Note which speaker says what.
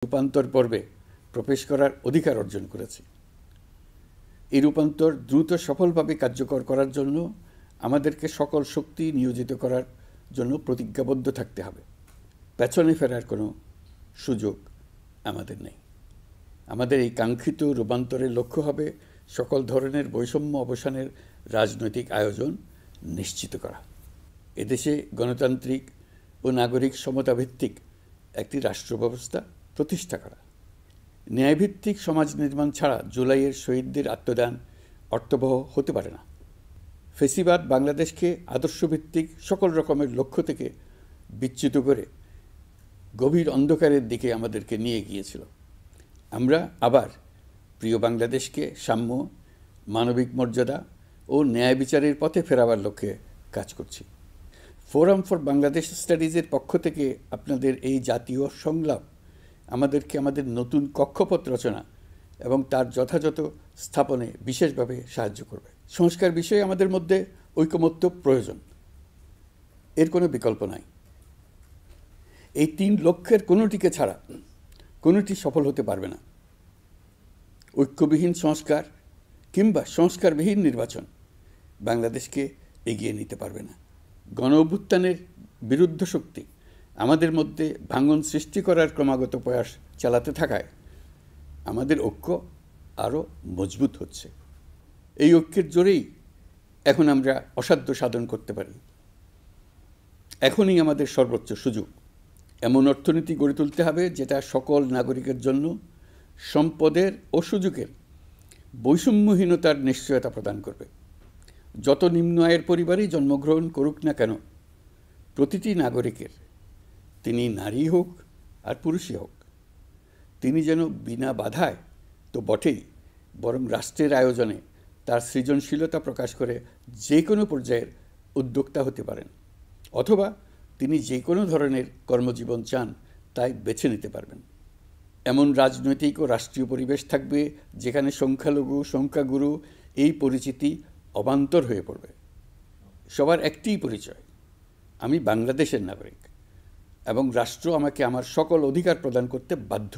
Speaker 1: রূপান্তর পর্বে প্রবেশ করার অধিকার অর্জন করেছি। এই রূপান্তর দ্রুত সফলভাবে কার্যকর করার জন্য আমাদেরকে সকল শক্তি নিয়োজিত করার জন্য প্রতিজ্ঞাবদ্ধ থাকতে হবে। পেছনে ফেরার কোনো সুযোগ আমাদের নেই। আমাদের এই কাঙ্ক্ষিত রূপান্তরের লক্ষ্য হবে সকল ধরনের বৈষম্য অবসানের রাজনৈতিক আয়োজন নিশ্চিত করা, এদেশে গণতান্ত্রিক ও নাগরিক সমতাভিত্তিক একটি রাষ্ট্র ব্যবস্থা প্রতিষ্ঠা করা। ন্যায়ভিত্তিক সমাজ নির্মাণ ছাড়া জুলাইয়ের শহীদদের আত্মদান অর্থবহ হতে পারে না। ফেসিবাদ বাংলাদেশকে আদর্শভিত্তিক সকল রকমের লক্ষ্য থেকে বিচ্যুত করে গভীর অন্ধকারের দিকে আমাদেরকে নিয়ে গিয়েছিল। আমরা আবার প্রিয় বাংলাদেশকে সাম্য, মানবিক মর্যাদা ও ন্যায় বিচারের পথে ফেরাবার লক্ষ্যে কাজ করছি। ফোরাম ফর বাংলাদেশ স্টাডিজের পক্ষ থেকে আপনাদের এই জাতীয় সংলাপ আমাদেরকে আমাদের নতুন কক্ষপথ রচনা এবং তার যথাযথ স্থাপনে বিশেষভাবে সাহায্য করবে। সংস্কার বিষয়ে আমাদের মধ্যে ঐকমত্য প্রয়োজন, এর কোনো বিকল্প নাই। এই তিন লক্ষ্যের কোনোটিকে ছাড়া কোনোটি সফল হতে পারবে না। ঐক্যবিহীন সংস্কার কিংবা সংস্কারবিহীন নির্বাচন বাংলাদেশকে এগিয়ে নিতে পারবে না। গণ অভ্যুত্থানের বিরুদ্ধ শক্তি আমাদের মধ্যে ভাঙন সৃষ্টি করার ক্রমাগত প্রয়াস চালাতে থাকায় আমাদের ঐক্য আরও মজবুত হচ্ছে। এই ঐক্যের জোরেই এখন আমরা অসাধ্য সাধন করতে পারি। এখনই আমাদের সর্বোচ্চ সুযোগ। এমন অর্থনীতি গড়ে তুলতে হবে যেটা সকল নাগরিকের জন্য সম্পদের ও সুযোগের বৈষম্যহীনতার নিশ্চয়তা প্রদান করবে। যত নিম্ন আয়ের পরিবারেই জন্মগ্রহণ করুক না কেন, প্রতিটি নাগরিকের, তিনি নারী হোক আর পুরুষই হোক, তিনি যেন বিনা বাধায় তো বটেই, বরং রাষ্ট্রের আয়োজনে তার সৃজনশীলতা প্রকাশ করে যে কোনো পর্যায়ের উদ্যোক্তা হতে পারেন, অথবা তিনি যে কোনো ধরনের কর্মজীবন চান তাই বেছে নিতে পারবেন। এমন রাজনৈতিক ও রাষ্ট্রীয় পরিবেশ থাকবে যেখানে সংখ্যালঘু সংখ্যাগুরু এই পরিচিতি অবান্তর হয়ে পড়বে। সবার একটিই পরিচয়, আমি বাংলাদেশের নাগরিক এবং রাষ্ট্র আমাকে আমার সকল অধিকার প্রদান করতে বাধ্য।